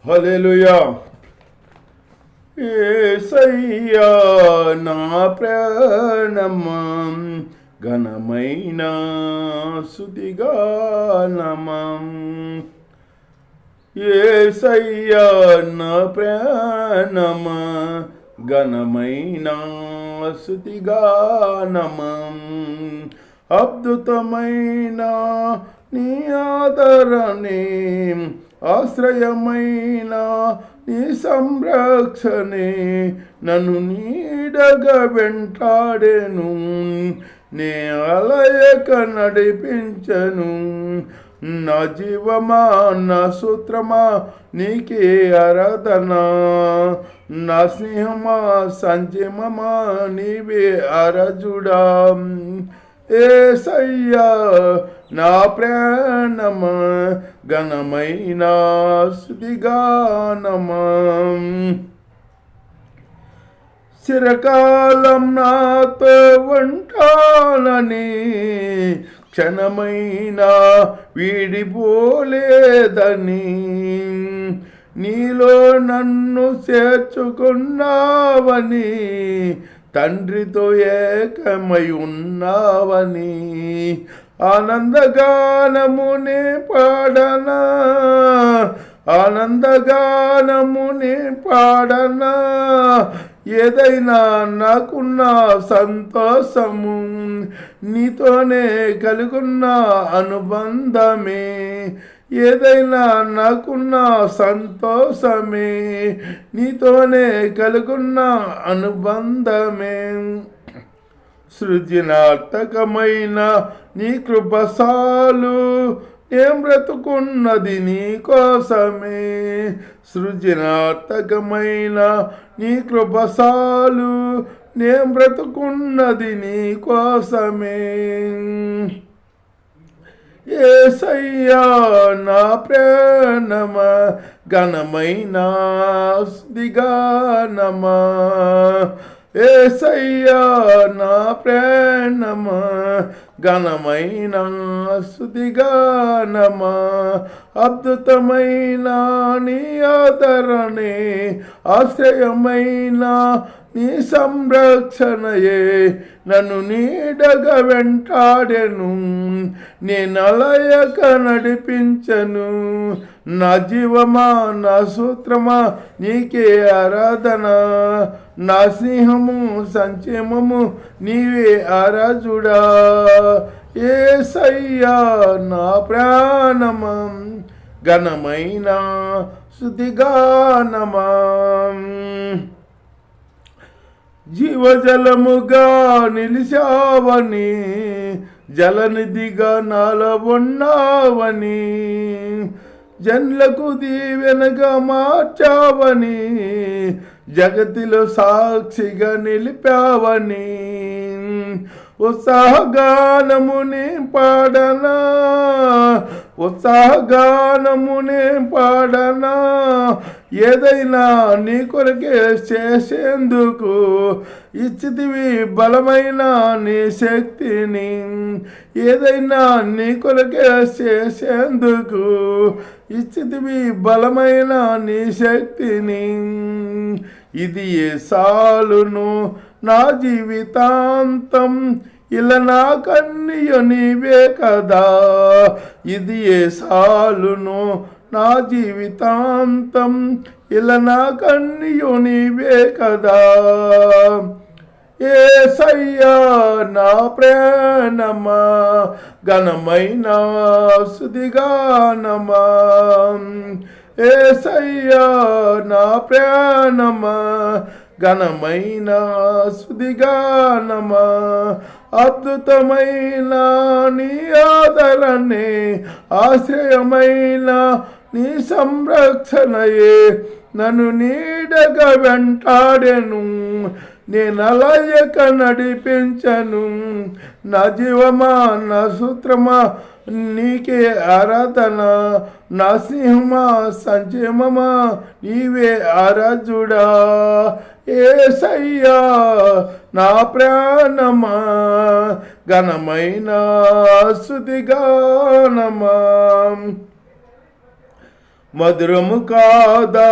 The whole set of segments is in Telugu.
హల్లెలూయా. యేసయ్యా నా ప్రాణమం ఘనమైన స్తుతిగానమం. యేసయ్యా నా ప్రాణమా ఘనమైన స్తుతిగానమం. అద్భుతమైన నీ ఆదరణే, ఆశ్రయమైన నీ సంరక్షణే నన్ను నీడగా వెంటాడెను. నే అలయక నడిపించను. నా జీవమా నా సూత్రమా నీకే ఆరాధన. నా స్నేహమా సంజమమా నీవే అరజుడా. యేసయ్యా నా ప్రాణమా ఘనమైన స్తుతిగానమా. చిరకాలం నాతో ఉంటానని క్షణమైన వీడిపోలేదని నీలో నన్ను చేర్చుకున్నావని, తండ్రితో ఏకమై ఉన్నావని ఆనందగానమునే పాడనా, ఆనందగానమునే పాడనా. ఏదైనా నాకున్న సంతోషము నీతోనే కలుగున్న అనుబంధమే. ఏదైనా నాకున్న సంతోషమే నీతోనే కలుగున్న అనుబంధమే. సృజనాత్మకమైన నీ కృపసాలు ఏం బ్రతుకున్నది నీ కోసమే. సృజనాత్మకమైన నీ కృపసాలు నేం బ్రతుకున్నది నీ కోసమే. యేసయ్యా నా ప్రాణమా ఘనమైన స్తుతిగానమా. యేసయ్యా నా ప్రాణమా ఘనమైన స్తుతిగానమా. అద్భుతమైన నీ ఆదరణే, ఆశ్రయమైన నీ సంరక్షణయే నన్ను నీడగా వెంటాడెను. నేను అలయక నడిపించను. నా జీవమా నా సూత్రమా నీకే ఆరాధన. నా స్నేహము సంక్షేమము నీవే ఆరాజుడా. యేసయ్యా నా ప్రాణమా ఘనమైన స్తుతిగానమా. జీవజలముగా నిలిచావని, జలనిధిగా నాలో ఉన్నావని, జన్లకు దీవెనగా మార్చావని, జగతిలో సాక్షిగా నిలిపావని. ఉత్సాహగానమునే పాడనా, ఉత్సాహగానమునే పాడనా. ఏదైనా నీ కొరకే చేసేందుకు ఇచ్చితివి బలమైన నీ శక్తిని. ఏదైనా నీ కొరకే చేసేందుకు ఇచ్చితివి బలమైన నీ శక్తిని. ఇది ఏ సాలును నా జీవితాంతం, ఇలా నా కన్నియు నీవే కదా. ఇది ఏ సాలును నా జీవితాంతం, ఇలా నా కన్నియు నీవే కదా. యేసయ్యా నా ప్రాణమా ఘనమైన స్తుతిగానమా. యేసయ్యా నా ప్రాణమా ఘనమైన స్తుతిగానమా. అద్భుతమైన నీ ఆదరణే, ఆశ్రయమైన నీ సంరక్షణయే నన్ను నీడగా వెంటాడెను. నేను అలయక నడిపించను. నా జీవమా నా సూత్రమా నీకే ఆరాధన. నా స్నేహమా సంక్షేమమా నీవే ఆరాజుడా. యేసయ్యా నా ప్రాణమా ఘనమైన స్తుతిగానమా. మధురము కాదా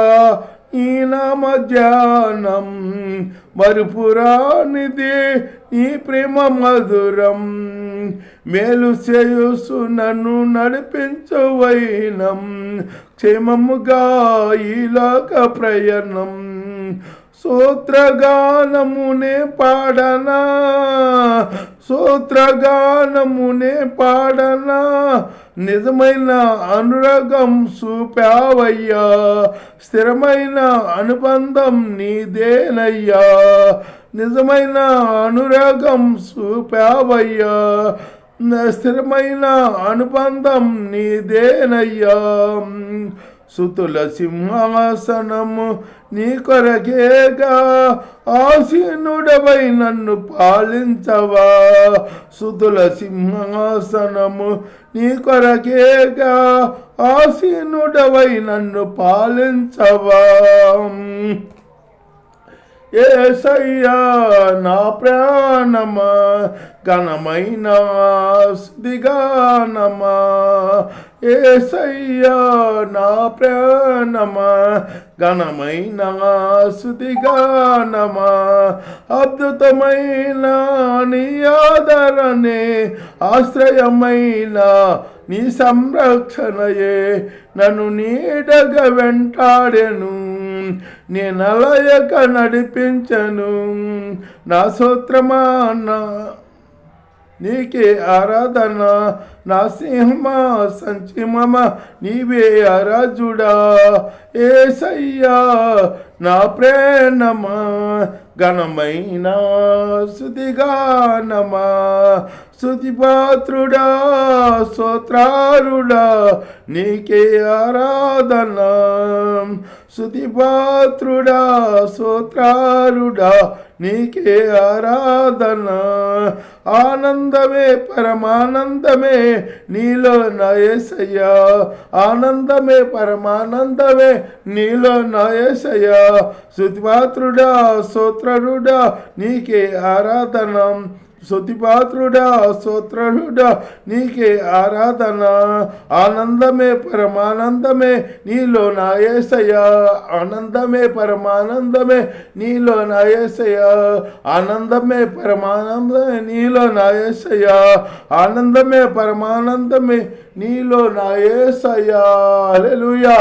ఈ నామ ధ్యానం, మరుపురానిది నీ ప్రేమ మధురం. మేలు చేయుసు నన్ను నడిపించు వైనం, క్షేమముగా ఈలోక ప్రయాణం. స్తోత్రగానమునే పాడనా, స్తోత్రగానమునే పాడనా, నిజమైన అనురాగం చూపావయ్యా, స్థిరమైన అనుబంధం నీదేనయ్యా. నిజమైన అనురాగం చూపావయ్యా, స్థిరమైన అనుబంధం నీదేనయ్యా. సుతుల సింహాసనము నీ కొరకేగా, ఆసీనుడవై నన్ను పాలించవా. సుతుల సింహాసనము నీ కొరకేగా, ఆసీనుడవై నన్ను పాలించవా. యేసయ్యా నా ప్రాణమా, ఘనమైన స్తుతిగానమా. యేసయ్యా నా ప్రాణమా, ఘనమైన స్తుతిగానమా. అద్భుతమైన నీ ఆదరణే, ఆశ్రయమైన నీ సంరక్షణయే నన్ను నీడగా వెంటాడెను, నేనలయక నడిపించను. నా స్తోత్రమా నీకే ఆరాధన, నా సింహమా సంచిమమా నీవే ఆరాజుడా. యేసయ్యా నా ప్రేమమా, ఘనమైన స్తుతిగానమా. స్తుతిపాత్రుడా స్తోత్రారుడా నీకే ఆరాధన. స్తుతిపాత్రుడా స్తోత్రారుడా నీకే ఆరాధన. ఆనందమే పరమానందమే నీలో నా యేసయ్యా, ఆనందమే పరమానందమే నీలో నా యేసయ్యా. స్తుతిపాత్రుడా స్తోత్రుడా నీకే ఆరాధన. స్తుతిపాత్రుడా స్తోత్రుడా నీకే ఆరాధన. ఆనందమే పరమానందమే నీలో నా యేసయ్యా, ఆనందమే పరమానందమే నీలో నా యేసయ్యా. ఆనందమే పరమానందమే నీలో నా యేసయ్యా, ఆనందమే పరమానందమే నీలో నా యేసయ్యా. హల్లెలూయా.